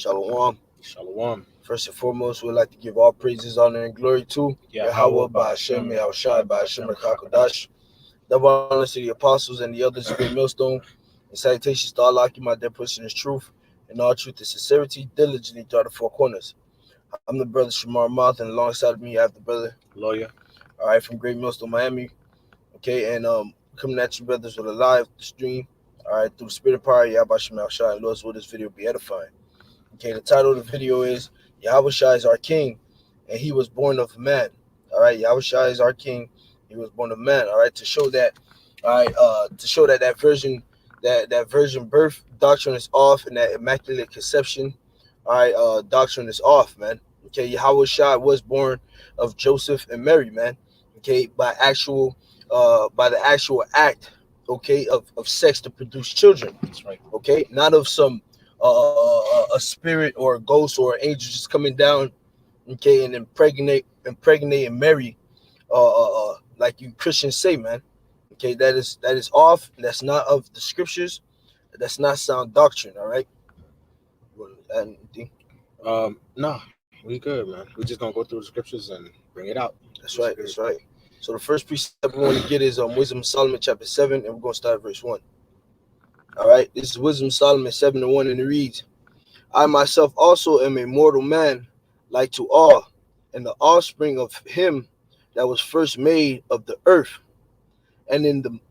Shalom. Shalom. First and foremost, we'd like to give all praises, honor, and glory to Yahweh, Ba'Hashem, Yahawashi, Ba'Hashem, Rakakodash. Double honors to the apostles and the elders of Great Millstone. And salutations to Allah, my dear person is truth, and all truth is sincerity, diligently throughout the four corners. I'm the brother Shamar Mouth, and alongside me, I have the brother Lawyer. All right, from Great Millstone, Miami. Okay, and coming at you, brothers, with a live stream. All right, through the spirit of power, Yahweh Shemel Shai, and Lord's will this video be edifying. Okay, the title of the video is Yahawashi is our king, and he was born of man. All right, Yahawashi is our king, he was born of man. All right, to show that, that virgin birth doctrine is off, and that immaculate conception, doctrine is off, man. Okay, Yahawashi was born of Joseph and Mary, man. Okay, by the actual act, okay, of sex to produce children. That's right. Okay, not of some a spirit or a ghost or an angel just coming down, okay, and impregnate Mary, like you Christians say, man. Okay, that is off. That's not of the scriptures. That's not sound doctrine. All right. No, we good, man. We're just gonna go through the scriptures and bring it out. That's right. That's right. So the first precept we want to get is Wisdom of Solomon chapter 7, and we're gonna start at verse 1. All right, this is Wisdom of Solomon 7:1, and it reads, I myself also am a mortal man, like to all, and the offspring of him that was first made of the earth, and in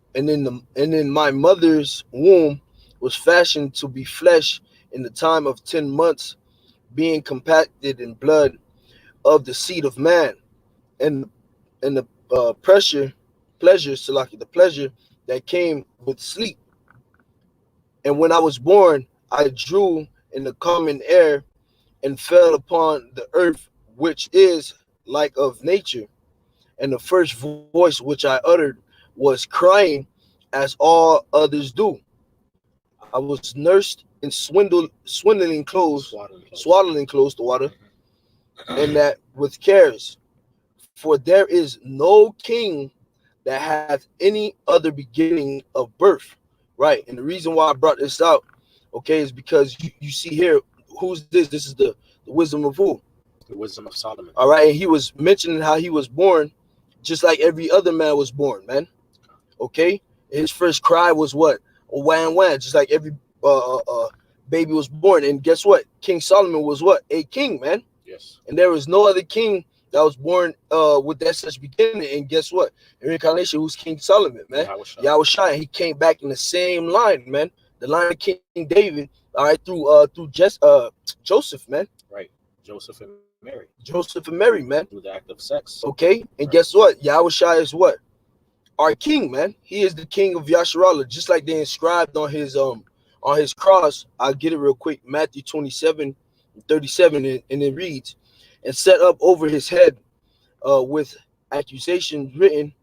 my mother's womb was fashioned to be flesh in the time of 10 months, being compacted in blood of the seed of man, and the pleasure that came with sleep. And when I was born, I drew in the common air and fell upon the earth, which is like of nature. And the first voice which I uttered was crying, as all others do. I was nursed in swaddling clothes, the water, and that with cares. For there is no king that hath any other beginning of birth. Right. And the reason why I brought this out, okay, is because you see here, who's this? This is the wisdom of who? The wisdom of Solomon. All right. And he was mentioning how he was born just like every other man was born, man. Okay. His first cry was what? A wham wham, just like every baby was born. And guess what? King Solomon was what? A king, man. Yes. And there was no other king that was born with that such beginning. And guess what? In reincarnation, who's King Solomon, man? Yahawashi. He came back in the same line, man. The line of King David, all right, through Joseph, man. Right. Joseph and Mary. Joseph and Mary, man. Through the act of sex. Okay. And guess what? Yahawashi is what? Our king, man. He is the king of Yasharallah, just like they inscribed on his cross. I'll get it real quick. Matthew 27:37, and it reads, and set up over his head with accusations written,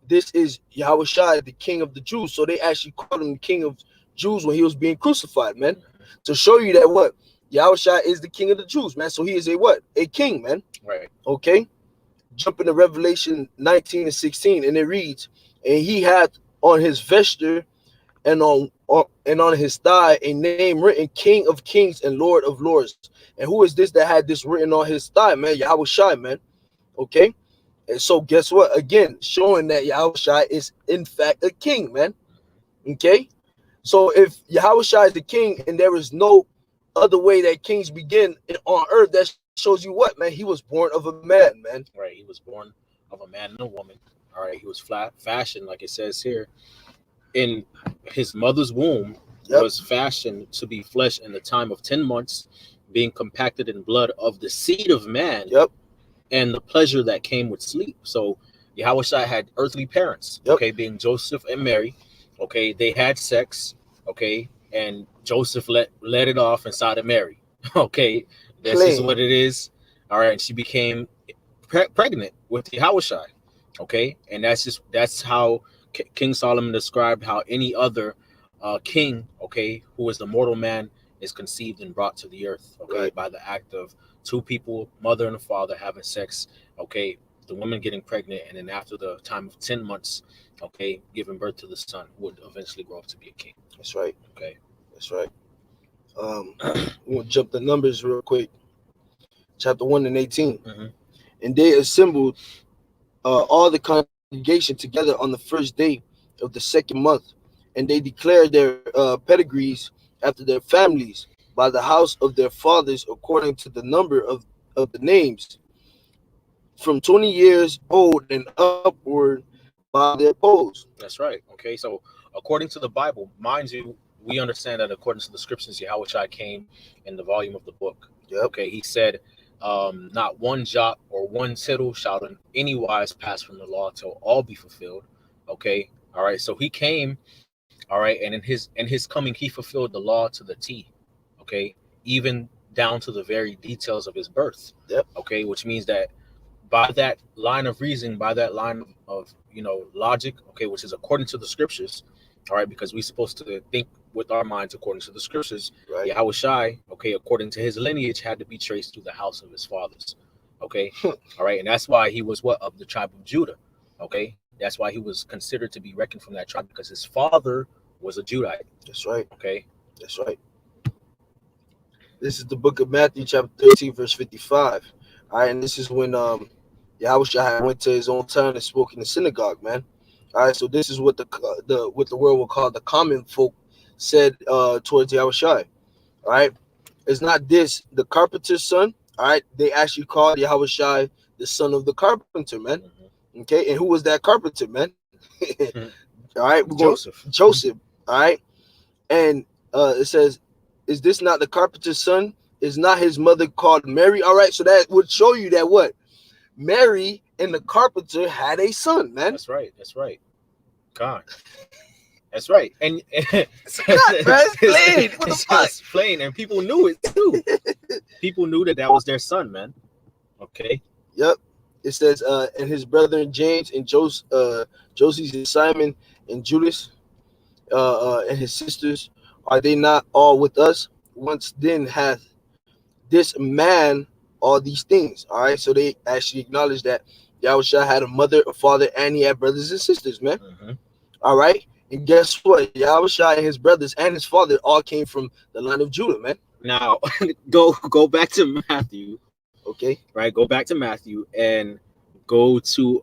this is Yahawashi, the king of the Jews. So they actually called him the king of Jews when he was being crucified, man. To show you that what? Yahawashi is the king of the Jews, man. So he is a what? A king, man. Right. Okay. Jump into Revelation 19:16, and it reads, and he had on his vesture and on his thigh a name written, King of Kings and Lord of Lords. And who is this that had this written on his thigh, man? Yahawashi, man. Okay. And so guess what? Again, showing that Yahawashi is in fact a king, man. Okay. So if Yahawashi is the king and there is no other way that kings begin on earth, that shows you what, man? He was born of a man, man. Right. He was born of a man and a woman. All right. He was fashioned, like it says here, in his mother's womb. Yep. Was fashioned to be flesh in the time of 10 months, being compacted in blood of the seed of man. Yep. And the pleasure that came with sleep. So Yahawashi had earthly parents, yep. Okay, being Joseph and Mary. Okay, they had sex, okay, and Joseph let it off inside of Mary. Okay, this is what it is. All right, and she became pregnant with Yahawashi. Okay, and that's how King Solomon described how any other king, okay, who is the mortal man, is conceived and brought to the earth, okay, right. By the act of two people, mother and a father, having sex, okay, the woman getting pregnant, and then after the time of 10 months, okay, giving birth to the son, would eventually grow up to be a king. That's right. Okay. That's right. We'll jump the numbers real quick. Chapter 1 and 18. Mm-hmm. And they assembled all the congregation together on the first day of the second month, and they declared their pedigrees after their families by the house of their fathers according to the number of the names, from 20 years old and upward by their polls. That's right. Okay, so according to the Bible, mind you, we understand that according to the scriptures, Yahawashi came in the volume of the book. Yep, Okay, he said, not one jot or one tittle shall in any wise pass from the law till all be fulfilled. Okay, all right. So he came, all right, and in his coming, he fulfilled the law to the T. Okay, even down to the very details of his birth. yep, Okay, which means that by that line of reasoning, by that line of logic, okay, which is according to the scriptures, all right, because we're supposed to think with our minds according to the scriptures. right. Yahawashi, okay, according to his lineage, had to be traced through the house of his fathers, okay, all right, and that's why he was what of the tribe of Judah, okay, that's why he was considered to be reckoned from that tribe because his father was a Judite, That's right. okay. That's right. This is the book of Matthew, chapter 13, verse 55. All right, and this is when Yahushua went to his own town and spoke in the synagogue, man. All right, so this is what the world will call the common folk said towards Yahushua. All right, it's not this the carpenter's son. All right, they actually called Yahushua the son of the carpenter, man. Mm-hmm. Okay, and who was that carpenter, man? All right, we're going Joseph. Joseph. All right, and it says, "Is this not the carpenter's son? Is not his mother called Mary?" All right, so that would show you that what Mary and the carpenter had a son, man. That's right. That's right. God. That's right. And It's not, bro. It's plain. What the it's fuck? just plain, and people knew it too. People knew that that was their son, man. Okay. Yep. It says, and his brethren James and Joses and Simon and Judas, and his sisters, are they not all with us? Once then hath this man all these things. All right. So they actually acknowledge that Yahushua had a mother, a father, and he had brothers and sisters, man. Mm-hmm. All right. And guess what? Yahushua and his brothers and his father all came from the line of Judah, man. Now, go back to Matthew. Okay. Right. Go back to Matthew and go to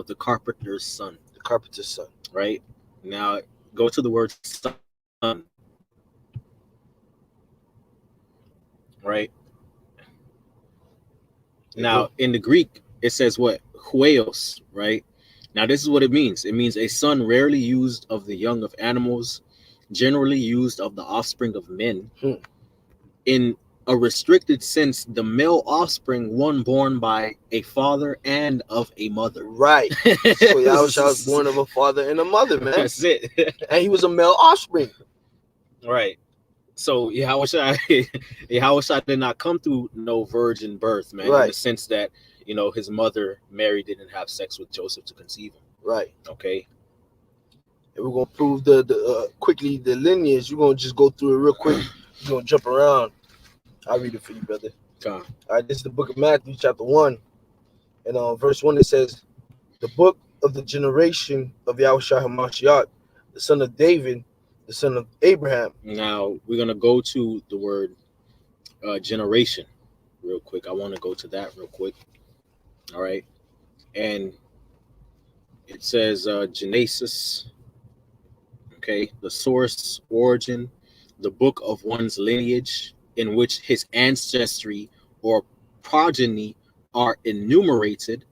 the carpenter's son. The carpenter's son. Right. Now, go to the word son. Right. Now, in the Greek, it says what? Hueos, right? Now, this is what it means. It means a son rarely used of the young of animals, generally used of the offspring of men. In a restricted sense, the male offspring, one born by a father and of a mother. Right. So Yahushua was born of a father and a mother, man. That's it. And he was a male offspring. Right. So Yahushua did not come through no virgin birth, man. Right. In the sense that, his mother Mary didn't have sex with Joseph to conceive him. Right. Okay. And we're gonna prove the quickly the lineage. We're gonna just go through it real quick. We're gonna jump around. I'll read it for you, brother. All right, this is the book of Matthew, chapter 1. And verse 1, it says, the book of the generation of Yahushua HaMashiach, the son of David, the son of Abraham. Now, we're going to go to the word generation real quick. I want to go to that real quick. All right. And it says genesis. Okay. The source, origin, the book of one's lineage, in which his ancestry or progeny are enumerated,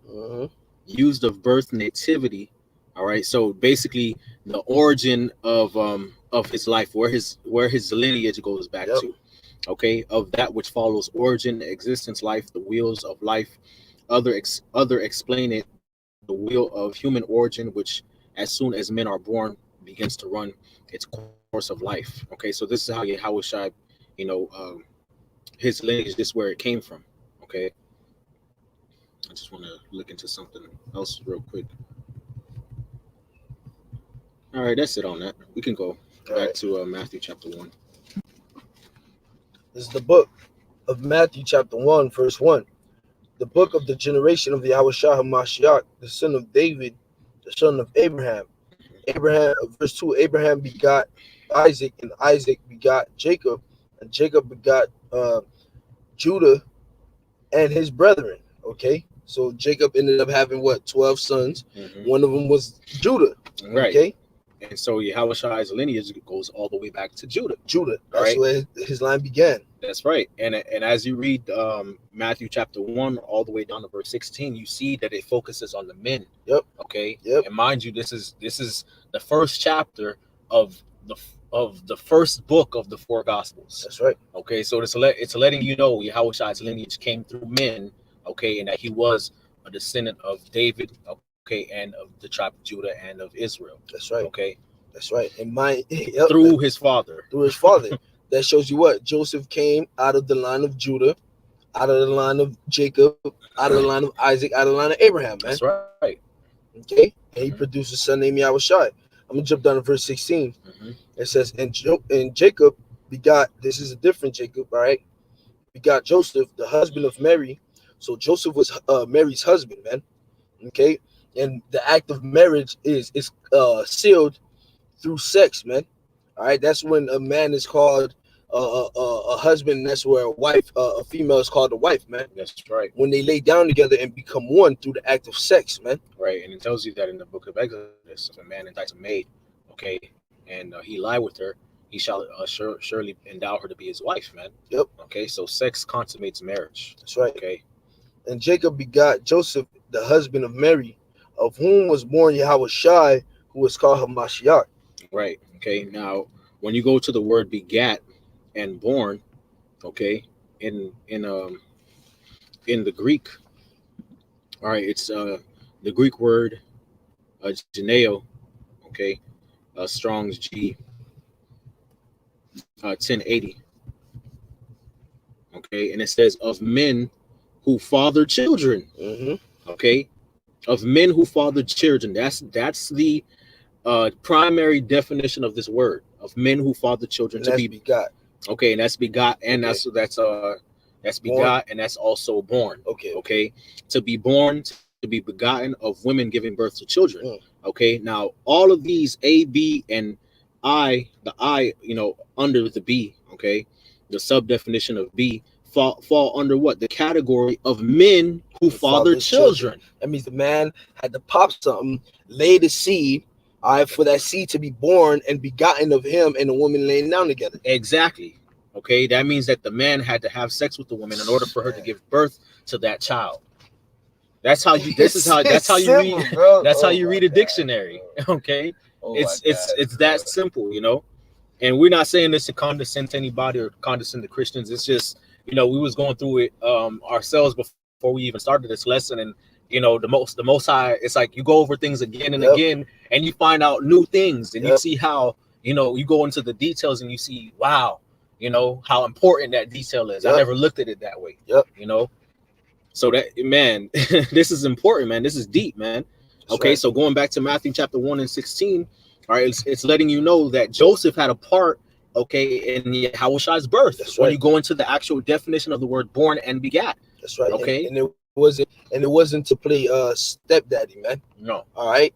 used of birth, nativity. All right, so basically the origin of his life, where his lineage goes back to. Okay, of that which follows origin, existence, life, the wheels of life. Other explain it, the wheel of human origin, which as soon as men are born begins to run its course of life. Okay, so this is how Yahushua, his lineage, this is where it came from. Okay, I just want to look into something else real quick. All right, that's it on that. We can go back to Matthew chapter 1. This is the book of Matthew chapter 1, verse 1. The book of the generation of the Yahushua HaMashiach, the son of David, the son of Abraham. Abraham, verse 2, Abraham begot Isaac, and Isaac begot Jacob, And Jacob begot Judah and his brethren. Okay, so Jacob ended up having what, 12 sons. One of them was Judah. Right. Okay, And so Yahawashi's lineage goes all the way back to Judah. Judah. All That's right. where his line began. That's right. And as you read Matthew chapter 1 all the way down to verse 16, you see that it focuses on the men. Yep. Okay. Yep. And mind you, this is the first chapter of the first book of the four gospels. That's right. Okay. So it's letting you know Yahawashi's lineage came through men. Okay, and that he was a descendant of David. Okay, and of the tribe of Judah and of Israel. That's right. Okay. That's right. And through his father. Through his father. That shows you what? Joseph came out of the line of Judah, out of the line of Jacob, out of the line of Isaac, out of the line of Abraham, man. That's right. Okay? And he produced a son named Yahawashi. I'm going to jump down to verse 16. It says, and Jacob begot, this is a different Jacob, all right? Begot Joseph, the husband of Mary. So Joseph was Mary's husband, man. Okay? And the act of marriage is sealed through sex, man. All right? That's when a man is called a husband. That's where a female is called a wife, man. That's right. When they lay down together and become one through the act of sex, man. Right. And it tells you that in the book of Exodus, if a man entices a maid, okay, and he lie with her, he shall surely endow her to be his wife, man. Yep. Okay, so sex consummates marriage. That's right. Okay. And Jacob begot Joseph, the husband of Mary, of whom was born Yahawashi, who was called Hamashiach. Right. Okay. Now, when you go to the word begat and born, okay, in the Greek, all right, it's the Greek word geneo, okay, Strong's G 1080, okay, and it says of men who father children, okay, of men who father children. That's the primary definition of this word, of men who father children, to be begot. Okay, and that's begot, and that's begot, and that's also born. Okay, to be born, to be begotten, of women giving birth to children. Okay, now all of these A, B, and I, the I, under the B, okay, the sub definition of B fall under what? The category of men who father children. That means the man had to pop something, lay the seed, all right, for that seed to be born and begotten of him and the woman laying down together. Exactly. Okay, that means that the man had to have sex with the woman in order for her to give birth to that child. That's how you. That's how you read. Bro. That's how you read a dictionary. Okay, it's that simple, And we're not saying this to condescend to anybody or condescend to Christians. It's just, we was going through it ourselves before we even started this lesson, and the most high. It's like you go over things again and again, and you find out new things, and you see how you go into the details, and you see, wow, how important that detail is. I never looked at it that way. So that, man, this is important, man. This is deep, man. That's okay, right. So going back to Matthew chapter 1 and 16, all right, it's letting you know that Joseph had a part, okay, in Yahawashi's birth. That's when you go into the actual definition of the word born and begat. That's right. Okay. And it wasn't to play stepdaddy, man. No. All right.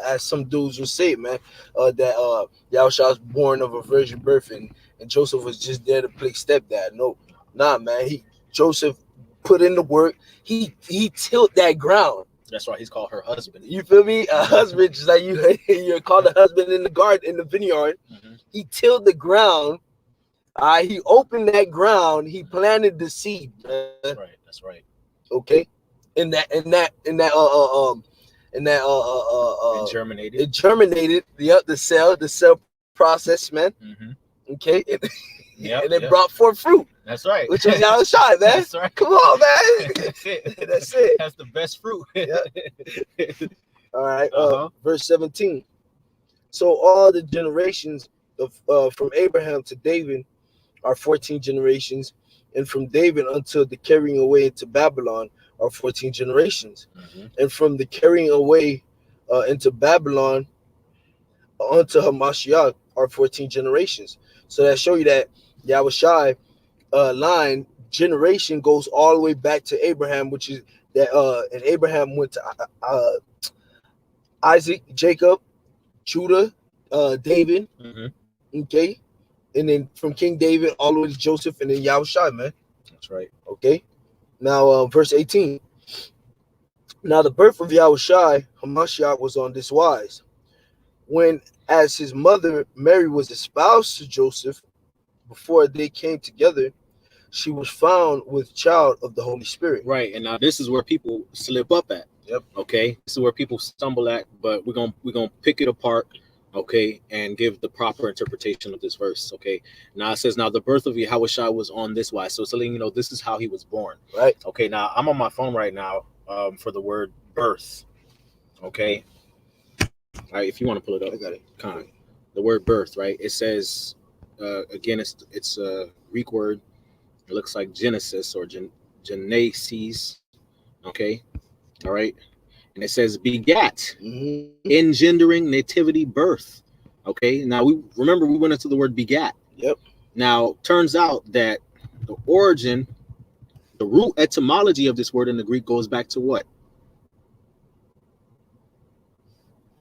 As some dudes will say, man, that Yahawashi was born of a virgin birth and Joseph was just there to play stepdad. No, nah, man. Joseph put in the work. He tilled that ground. That's why he's called her husband. You feel me? A husband, just like you're called a husband in the garden, in the vineyard. He tilled the ground. He opened that ground. He planted the seed. Man. That's right. That's right. Okay. It germinated. It germinated. The cell process, man. Okay. And it brought forth fruit. That's right. Which was Yahawashi, man. That's right. Come on, man. That's it. That's it. That's the best fruit. All right. Verse 17. So all the generations of from Abraham to David are 14 generations, and from David until the carrying away into Babylon are 14 generations, and from the carrying away into Babylon unto Hamashiach are 14 generations. So that show you that Yahawashi line generation goes all the way back to Abraham, which is that and Abraham went to Isaac, Jacob, Judah, David, okay, and then from King David all the way to Joseph, and then Yahawashi, man. That's right. Okay. Now, verse 18. Now the birth of Yahawashi Hamashiach was on this wise. When, as his mother Mary was espoused to Joseph, before they came together, she was found with child of the Holy Spirit. Right. And now this is where people slip up at. Yep. Okay. This is where people stumble at, but we're gonna pick it apart, okay, and give the proper interpretation of this verse. Okay. Now it says, now the birth of Yahawashi was on this wise. So it's letting you know this is how he was born. Right. Okay. Now I'm on my phone right now for the word birth. Okay. All right, if you want to pull it up. I got it. Con. The word birth, right? It says again, it's a Greek word. It looks like Genesis or Genesis. Okay. All right. And it says begat, engendering, nativity, birth. Okay. Now we went into the word begat. Yep. Now turns out that the origin, the root etymology of this word in the Greek goes back to what?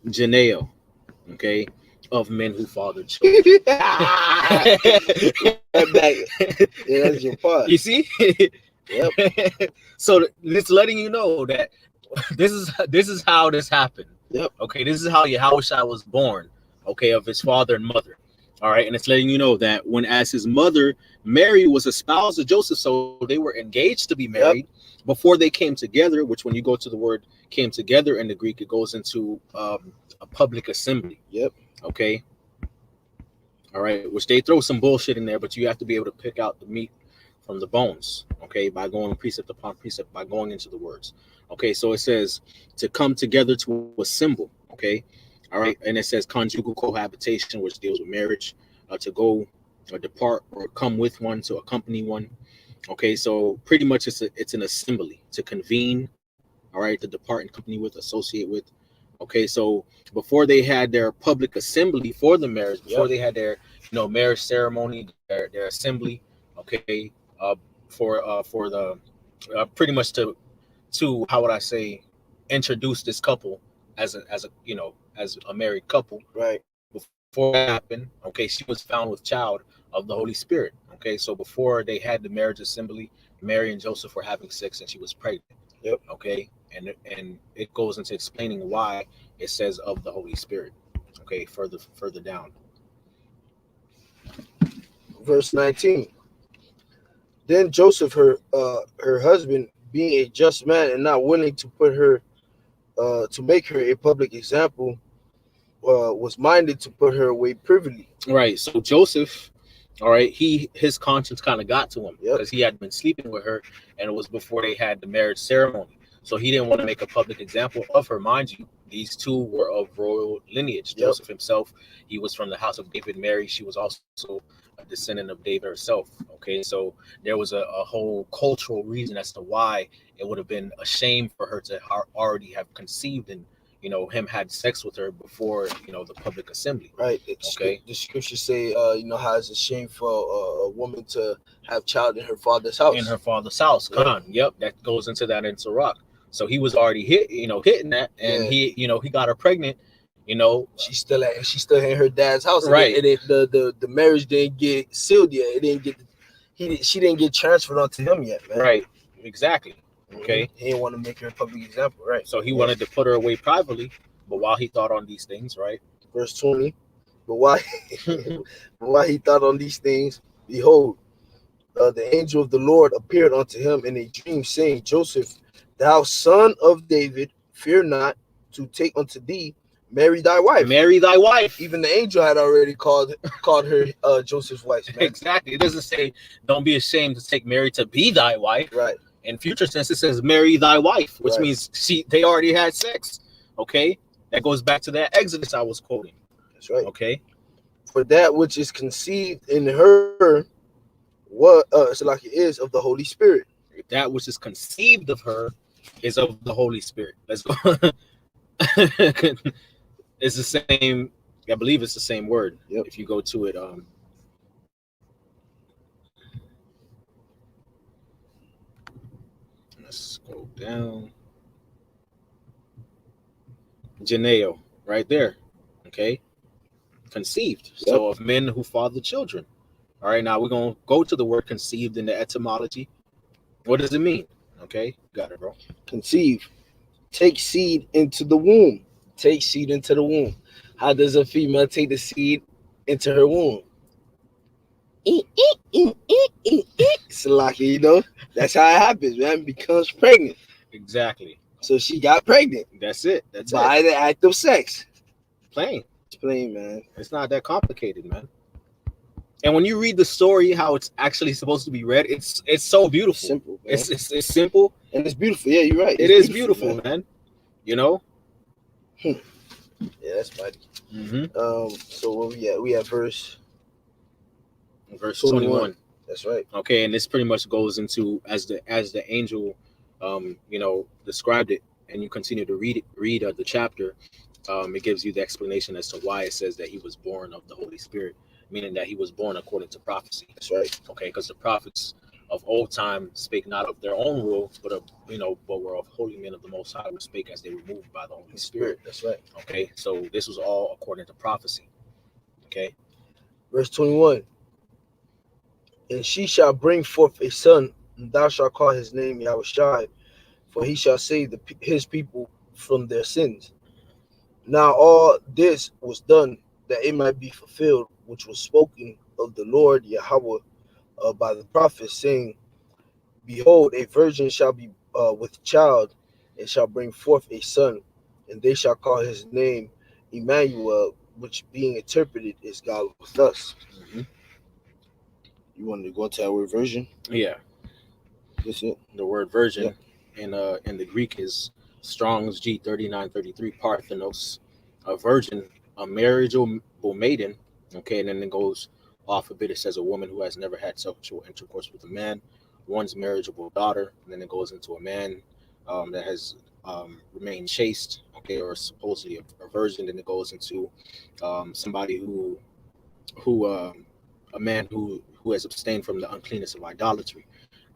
Geneo. Okay. Of men who fathered children. Yeah, that's your part. You see? Yep. So it's letting you know that this is how this happened. Yep. Okay, this is how Yahawashi was born. Okay, of his father and mother. All right, and it's letting you know that when, as his mother Mary was espoused to Joseph, so they were engaged to be married before they came together. Which, when you go to the word "came together" in the Greek, it goes into a public assembly. Yep. Okay. All right, which they throw some bullshit in there, but you have to be able to pick out the meat from the bones, okay, by going precept upon precept, by going into the words. Okay, so it says to come together to assemble, okay, all right, and it says conjugal cohabitation, which deals with marriage, to go or depart or come with one, to accompany one. Okay, so pretty much it's an assembly, to convene, all right, to depart and company with, associate with. Okay, so before they had their public assembly for the marriage, before they had their marriage ceremony, their assembly, okay, for the pretty much to how would I say, introduce this couple as a married couple. Right. Before that happened, okay, she was found with child of the Holy Spirit. Okay, so before they had the marriage assembly, Mary and Joseph were having sex and she was pregnant. Yep. Okay, and it goes into explaining why it says of the Holy Spirit. Okay, further down. Verse 19. Then Joseph, her husband, being a just man and not willing to put her to make her a public example, was minded to put her away privily. Right. So Joseph, all right, his conscience kind of got to him Yep. because he had been sleeping with her, and it was before they had the marriage ceremony. So he didn't want to make a public example of her. Mind you, these two were of royal lineage. Yep. Joseph himself, he was from the house of David. Mary, she was also a descendant of David herself. Okay, so there was a whole cultural reason as to why it would have been a shame for her to already have conceived and him had sex with her before the public assembly. Right. Okay. The scriptures say, how it's a shame for a woman to have child in her father's house. In her father's house. Yep. Come on. Yep. That goes into that in Sirach. So he was already hitting that, and he got her pregnant. She's still in her dad's house. Right. And the marriage didn't get sealed yet. It didn't get she didn't get transferred onto him yet, man. Right. Exactly. Okay. He didn't want to make her a public example, right? So he wanted to put her away privately, but while he thought on these things, right? Verse 20. But while he thought on these things, behold, the angel of the Lord appeared unto him in a dream, saying, Joseph, thou son of David, fear not to take unto thee Mary thy wife. Mary thy wife. Even the angel had already called her Joseph's wife, man. Exactly. It doesn't say don't be ashamed to take Mary to be thy wife. Right. In future tense, it says marry thy wife, which means they already had sex. Okay, that goes back to that Exodus I was quoting. That's right. Okay. For that which is conceived in her, what so like it is of the Holy Spirit. That which is conceived of her is of the Holy Spirit. Let's go. It's the same. I believe it's the same word. Yep. If you go to it, let's go down. Geneo, right there. Okay. Conceived. Yep. So of men who father children. All right, now we're gonna go to the word conceived in the etymology. What does it mean? Okay, got it, bro. Conceive. Take seed into the womb. Take seed into the womb. How does a female take the seed into her womb? Salaki, you know, that's how it happens, man. Becomes pregnant. Exactly. So she got pregnant That's it. That's by it. the act of sex. Plain. It's plain, man. It's not that complicated, man. And when you read the story, how it's actually supposed to be read, it's so beautiful. Simple, man. It's simple and it's beautiful. Yeah, you're right. It is beautiful, man. You know. Yeah, that's funny. Mm-hmm. So what we at? We at verse 21. That's right. Okay, and this pretty much goes into as the angel, described it, and you continue to read the chapter. It gives you the explanation as to why it says that he was born of the Holy Spirit, meaning that he was born according to prophecy. That's right. Okay, because the prophets of old time spake not of their own will, but were of holy men of the Most High, who spake as they were moved by the Holy Spirit. That's right. Okay, so this was all according to prophecy. Okay, verse 21. And she shall bring forth a son, and thou shalt call his name Yahawashi, for he shall save his people from their sins. Now all this was done that it might be fulfilled, which was spoken of the Lord Yahweh by the prophet, saying, Behold, a virgin shall be with child, and shall bring forth a son, and they shall call his name Emmanuel, which being interpreted is God with us. mm-hmm. You wanted to go into our version? Yeah. This it. The word virgin in the Greek is Strong's G3933 Parthenos, a virgin, a marriageable maiden. Okay, and then it goes off a bit. It says a woman who has never had sexual intercourse with a man, one's marriageable daughter, and then it goes into a man that has remained chaste, okay, or supposedly a virgin. Then it goes into somebody who a man who has abstained from the uncleanness of idolatry.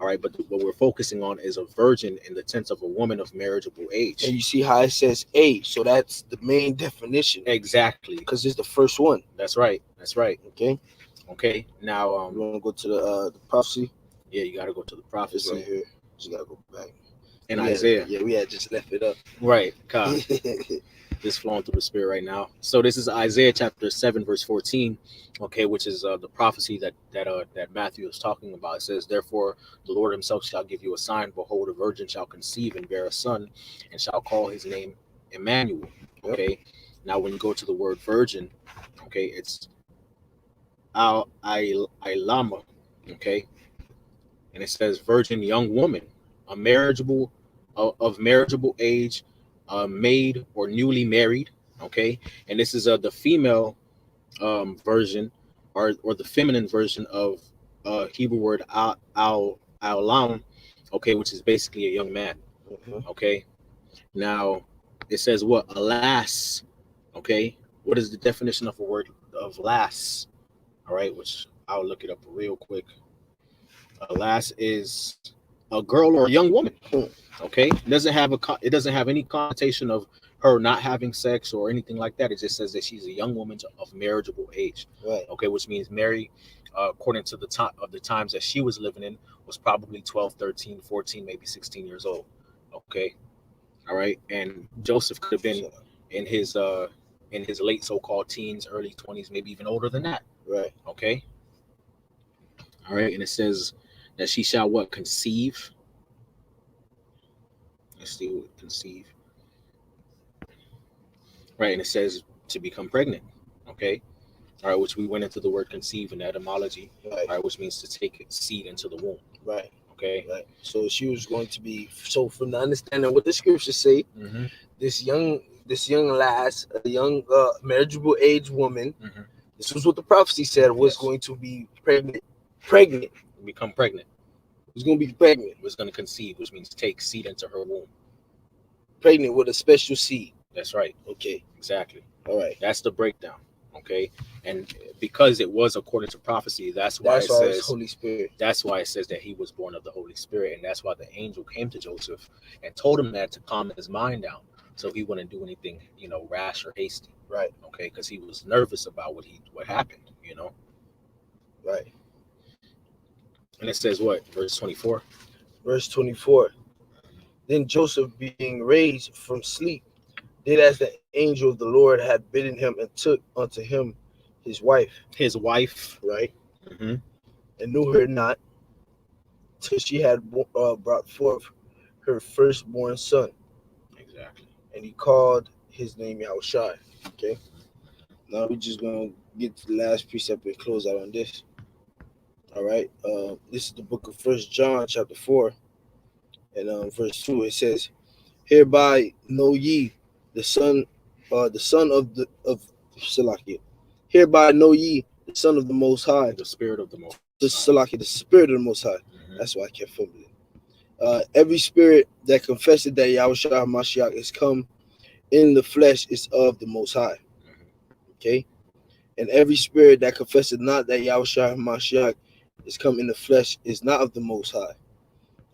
All right, but what we're focusing on is a virgin in the sense of a woman of marriageable age. And you see how it says a, so that's the main definition. Exactly. Because it's the first one. That's right. That's right. Okay. Okay. Now, you want to go to the prophecy? Yeah, you got to go to the prophecy. It's right here. Just got to go back. In Isaiah. We had just left it up. Right. God. Just flowing through the spirit right now. So this is Isaiah chapter 7, verse 14. Okay, which is the prophecy that Matthew is talking about. It says, Therefore the Lord himself shall give you a sign. Behold, a virgin shall conceive and bear a son, and shall call his name Emmanuel. Okay. Yep. Now when you go to the word virgin, okay, it's Ilama. Okay. And it says virgin young woman, a marriageable of marriageable age, maid or newly married. Okay. And this is the female version or the feminine version of Hebrew word al-lam, okay, which is basically a young man. Okay. Now it says what? Alas. Okay. What is the definition of a word of lass? All right, which I'll look it up real quick. Lass is a girl or a young woman. Okay, it doesn't have any connotation of her not having sex or anything like that. It just says that she's a young woman of marriageable age. Right. Okay, which means Mary, according to the time of the times that she was living in, was probably 12, 13, 14, maybe 16 years old. Okay, all right, and Joseph could have been in his late so-called teens, early 20s, maybe even older than that. Right. Okay. All right, and it says that she shall what? Conceive. Let's see what conceive. Right, and it says to become pregnant. Okay. All right, which we went into the word conceive in etymology. Right. All right, which means to take seed into the womb. Right. Okay. Right. So she was going to be, so from the understanding what the scriptures say, this young lass, a young marriageable age woman, this was what the prophecy said, was going to be pregnant. Become pregnant. Was going to be pregnant. Was going to conceive, which means take seed into her womb. Pregnant with a special seed. That's right. Okay. Exactly. All right. That's the breakdown. Okay. And because it was according to prophecy, that's why it says Holy Spirit. That's why it says that he was born of the Holy Spirit. And that's why the angel came to Joseph and told him that to calm his mind down, so he wouldn't do anything, rash or hasty. Right. Okay. Because he was nervous about what happened, Right. And it says what? Verse 24. Verse 24. Then Joseph, being raised from sleep, did as the angel of the Lord had bidden him, and took unto him his wife. His wife. Right. Mm-hmm. And knew her not till she had brought forth her firstborn son. Exactly. And he called his name Yahawashi. Okay. Now we're just gonna get to the last precept and close out on this. All right. This is the book of First John, chapter 4, and verse 2. It says, "Hereby know ye the son of Salakia. Hereby know ye the Son of the Most High, The spirit of the Most the High. Salakia, the Spirit of the Most High." Mm-hmm. That's why I kept fumbling. Every spirit that confesses that Yahushua HaMashiach is come in the flesh is of the Most High. Mm-hmm. Okay? And every spirit that confesses not that Yahushua HaMashiach is come in the flesh is not of the Most High.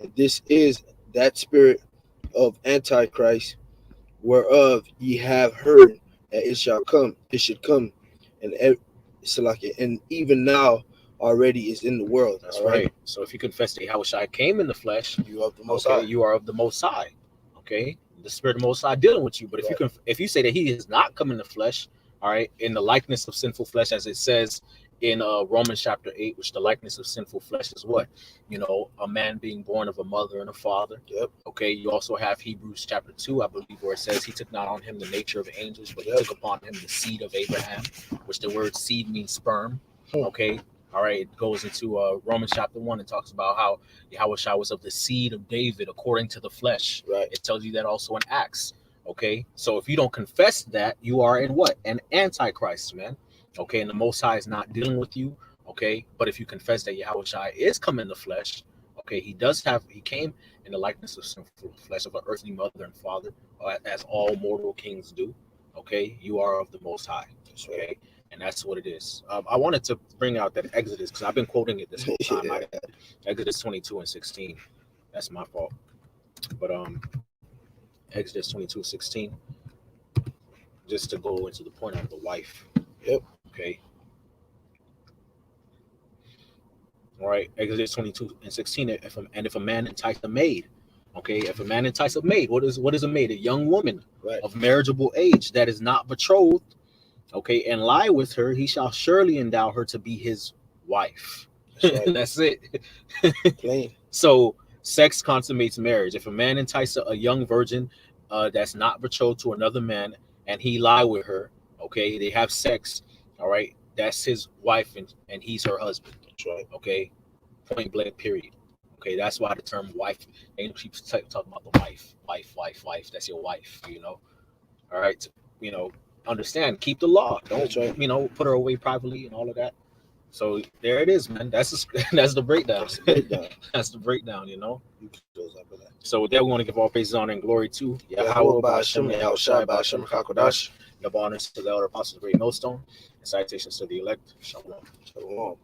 And this is that spirit of Antichrist, whereof ye have heard that it should come, and and even now already is in the world. That's All right. right. So if you confess that Yahushua came in the flesh, You of the Most okay, High. you are of the Most High. Okay, the Spirit of the Most High dealing with you. But if Right. if you say that He has not come in the flesh, all right, in the likeness of sinful flesh, as it says in Romans chapter 8, which the likeness of sinful flesh is what? You know, a man being born of a mother and a father. Yep. Okay, you also have Hebrews chapter 2, I believe, where it says he took not on him the nature of angels, but he Yep. took upon him the seed of Abraham, which the word seed means sperm. Hmm. Okay, all right, it goes into Romans chapter 1 and talks about how Yahawashi was of the seed of David according to the flesh. Right. It tells you that also in Acts. Okay, so if you don't confess that, you are in what? An antichrist, man. Okay, and the Most High is not dealing with you. Okay, but if you confess that Yahawashi is come in the flesh, okay, he came in the likeness of sinful flesh of an earthly mother and father, as all mortal kings do. Okay, you are of the Most High. Okay, and that's what it is. I wanted to bring out that Exodus because I've been quoting it this whole time. Yeah. Exodus 22 and 16. That's my fault. But Exodus 22:16, just to go into the point of the wife. Yep. Okay. All right. Exodus 22 and 16. If a man entice a maid, okay, if a man entice a maid, what is a maid? A young woman Right. of marriageable age that is not betrothed, okay, and lie with her, he shall surely endow her to be his wife. That's right. That's it. Plain. So sex consummates marriage. If a man entices a young virgin that's not betrothed to another man and he lie with her, okay, they have sex, all right, that's his wife and he's her husband. That's right. Okay, point blank, period. Okay, that's why the term wife, they keep talking about the wife. That's your wife, you know. All right, you know, understand, keep the law. Don't, That's right. you know, put her away privately and all of that. So there it is, man. That's the breakdown. That's the breakdown. That's the breakdown, you know. You can close up with that. So with that, we want to give all praises, honor, and glory to Yahweh Yahweh, Ba'ashem, Ba'ashem, Yahushai Yahushai, Ba'ashem Ba'ashem, Kakodash. Kakodash. Double honors to the elder apostles of the Great Millstone, and citations to the elect. Shalom. Shalom.